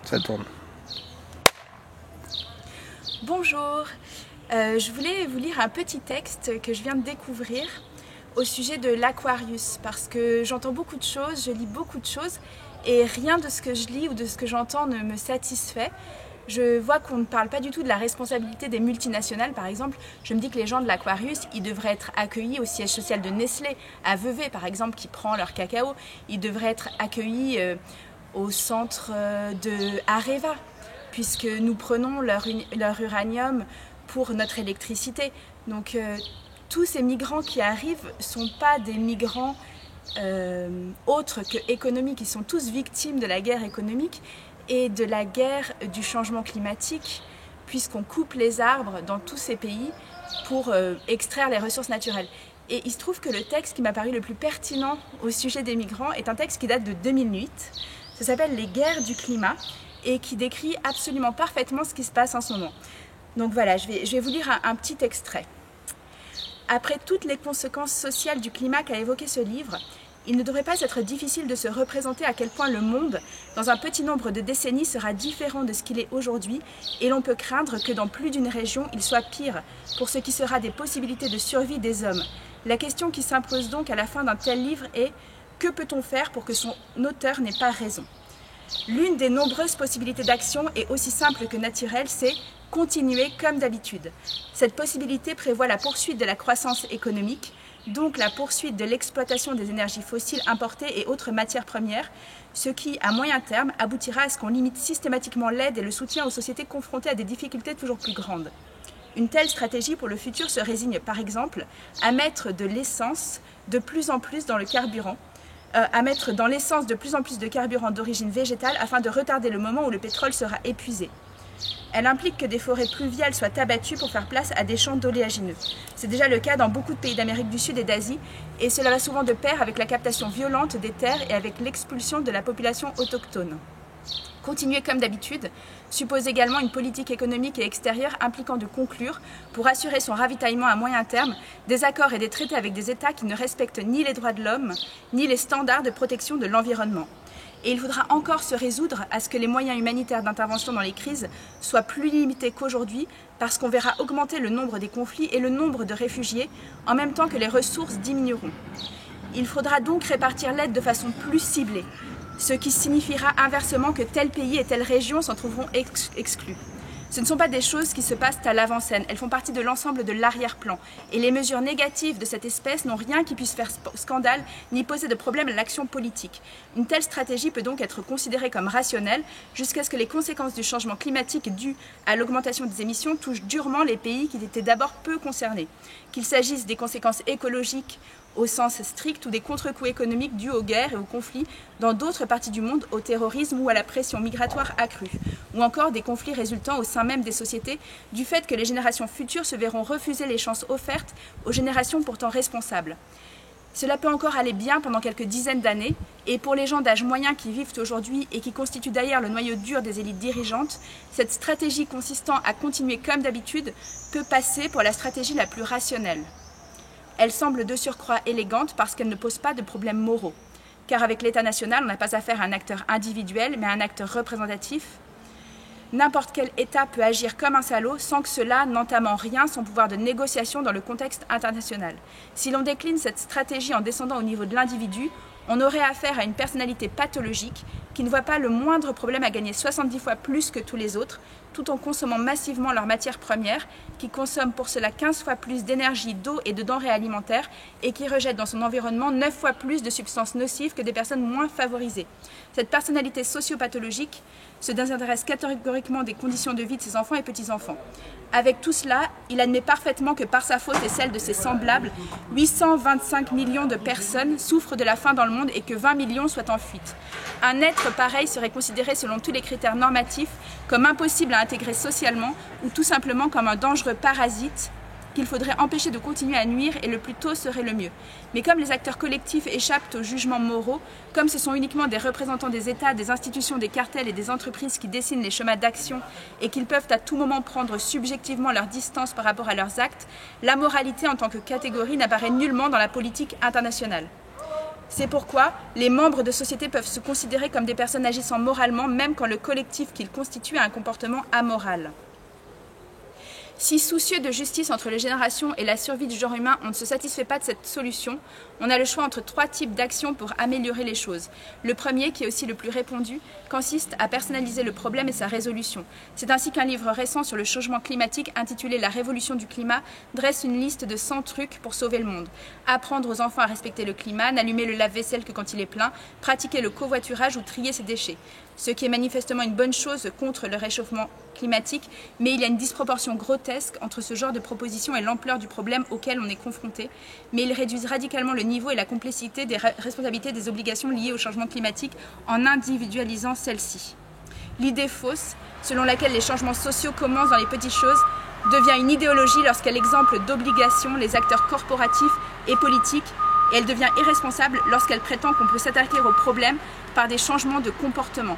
Ça tourne. Bonjour, je voulais vous lire un petit texte que je viens de découvrir au sujet de l'Aquarius parce que j'entends beaucoup de choses, je lis beaucoup de choses et rien de ce que je lis ou de ce que j'entends ne me satisfait. Je vois qu'on ne parle pas du tout de la responsabilité des multinationales, par exemple. Je me dis que les gens de l'Aquarius, ils devraient être accueillis au siège social de Nestlé, à Vevey par exemple, qui prend leur cacao. Ils devraient être accueillis au centre de Areva, puisque nous prenons leur uranium pour notre électricité. Donc tous ces migrants qui arrivent ne sont pas des migrants autres que économiques. Ils sont tous victimes de la guerre économique et de la guerre du changement climatique, puisqu'on coupe les arbres dans tous ces pays pour extraire les ressources naturelles. Et il se trouve que le texte qui m'a paru le plus pertinent au sujet des migrants est un texte qui date de 2008. Ça s'appelle « Les guerres du climat » et qui décrit absolument parfaitement ce qui se passe en ce moment. Donc voilà, je vais vous lire un petit extrait. Après toutes les conséquences sociales du climat qu'a évoqué ce livre, il ne devrait pas être difficile de se représenter à quel point le monde, dans un petit nombre de décennies, sera différent de ce qu'il est aujourd'hui, et l'on peut craindre que dans plus d'une région, il soit pire, pour ce qui sera des possibilités de survie des hommes. La question qui s'impose donc à la fin d'un tel livre est « Que peut-on faire pour que son auteur n'ait pas raison ?» L'une des nombreuses possibilités d'action est aussi simple que naturelle, c'est continuer comme d'habitude. Cette possibilité prévoit la poursuite de la croissance économique, donc la poursuite de l'exploitation des énergies fossiles importées et autres matières premières, ce qui, à moyen terme, aboutira à ce qu'on limite systématiquement l'aide et le soutien aux sociétés confrontées à des difficultés toujours plus grandes. Une telle stratégie pour le futur se résigne, par exemple, à mettre de l'essence de plus en plus dans le carburant, à mettre dans l'essence de plus en plus de carburant d'origine végétale afin de retarder le moment où le pétrole sera épuisé. Elle implique que des forêts pluviales soient abattues pour faire place à des champs d'oléagineux. C'est déjà le cas dans beaucoup de pays d'Amérique du Sud et d'Asie, et cela va souvent de pair avec la captation violente des terres et avec l'expulsion de la population autochtone. Continuer comme d'habitude suppose également une politique économique et extérieure impliquant de conclure, pour assurer son ravitaillement à moyen terme, des accords et des traités avec des États qui ne respectent ni les droits de l'homme, ni les standards de protection de l'environnement. Et il faudra encore se résoudre à ce que les moyens humanitaires d'intervention dans les crises soient plus limités qu'aujourd'hui, parce qu'on verra augmenter le nombre des conflits et le nombre de réfugiés, en même temps que les ressources diminueront. Il faudra donc répartir l'aide de façon plus ciblée, ce qui signifiera inversement que tel pays et telle région s'en trouveront exclus. Ce ne sont pas des choses qui se passent à l'avant-scène, elles font partie de l'ensemble de l'arrière-plan. Et les mesures négatives de cette espèce n'ont rien qui puisse faire scandale ni poser de problème à l'action politique. Une telle stratégie peut donc être considérée comme rationnelle jusqu'à ce que les conséquences du changement climatique dues à l'augmentation des émissions touchent durement les pays qui étaient d'abord peu concernés. Qu'il s'agisse des conséquences écologiques au sens strict ou des contre-coups économiques dus aux guerres et aux conflits dans d'autres parties du monde, au terrorisme ou à la pression migratoire accrue, ou encore des conflits résultant au sein même des sociétés du fait que les générations futures se verront refuser les chances offertes aux générations pourtant responsables. Cela peut encore aller bien pendant quelques dizaines d'années, et pour les gens d'âge moyen qui vivent aujourd'hui et qui constituent d'ailleurs le noyau dur des élites dirigeantes, cette stratégie consistant à continuer comme d'habitude peut passer pour la stratégie la plus rationnelle. Elle semble de surcroît élégante parce qu'elle ne pose pas de problèmes moraux. Car avec l'État national, on n'a pas affaire à un acteur individuel, mais à un acteur représentatif. N'importe quel État peut agir comme un salaud sans que cela n'entame en rien son pouvoir de négociation dans le contexte international. Si l'on décline cette stratégie en descendant au niveau de l'individu, on aurait affaire à une personnalité pathologique qui ne voit pas le moindre problème à gagner 70 fois plus que tous les autres, tout en consommant massivement leurs matières premières, qui consomme pour cela 15 fois plus d'énergie, d'eau et de denrées alimentaires, et qui rejette dans son environnement 9 fois plus de substances nocives que des personnes moins favorisées. Cette personnalité sociopathologique se désintéresse catégoriquement des conditions de vie de ses enfants et petits-enfants. Avec tout cela, il admet parfaitement que par sa faute et celle de ses semblables, 825 millions de personnes souffrent de la faim dans le monde et que 20 millions soient en fuite. Un être pareil serait considéré selon tous les critères normatifs comme impossible à intégrer socialement ou tout simplement comme un dangereux parasite qu'il faudrait empêcher de continuer à nuire et le plus tôt serait le mieux. Mais comme les acteurs collectifs échappent aux jugements moraux, comme ce sont uniquement des représentants des États, des institutions, des cartels et des entreprises qui dessinent les chemins d'action et qu'ils peuvent à tout moment prendre subjectivement leur distance par rapport à leurs actes, la moralité en tant que catégorie n'apparaît nullement dans la politique internationale. C'est pourquoi les membres de sociétés peuvent se considérer comme des personnes agissant moralement, même quand le collectif qu'ils constituent a un comportement amoral. Si soucieux de justice entre les générations et la survie du genre humain, on ne se satisfait pas de cette solution, on a le choix entre 3 types d'actions pour améliorer les choses. Le premier, qui est aussi le plus répandu, consiste à personnaliser le problème et sa résolution. C'est ainsi qu'un livre récent sur le changement climatique intitulé « La révolution du climat » dresse une liste de 100 trucs pour sauver le monde. Apprendre aux enfants à respecter le climat, n'allumer le lave-vaisselle que quand il est plein, pratiquer le covoiturage ou trier ses déchets. Ce qui est manifestement une bonne chose contre le réchauffement climatique, mais il y a une disproportion grotesque entre ce genre de propositions et l'ampleur du problème auquel on est confronté, mais ils réduisent radicalement le niveau et la complexité des responsabilités des obligations liées au changement climatique en individualisant celles-ci. L'idée fausse, selon laquelle les changements sociaux commencent dans les petites choses, devient une idéologie lorsqu'elle exemple d'obligations les acteurs corporatifs et politiques, et elle devient irresponsable lorsqu'elle prétend qu'on peut s'attaquer aux problèmes par des changements de comportement.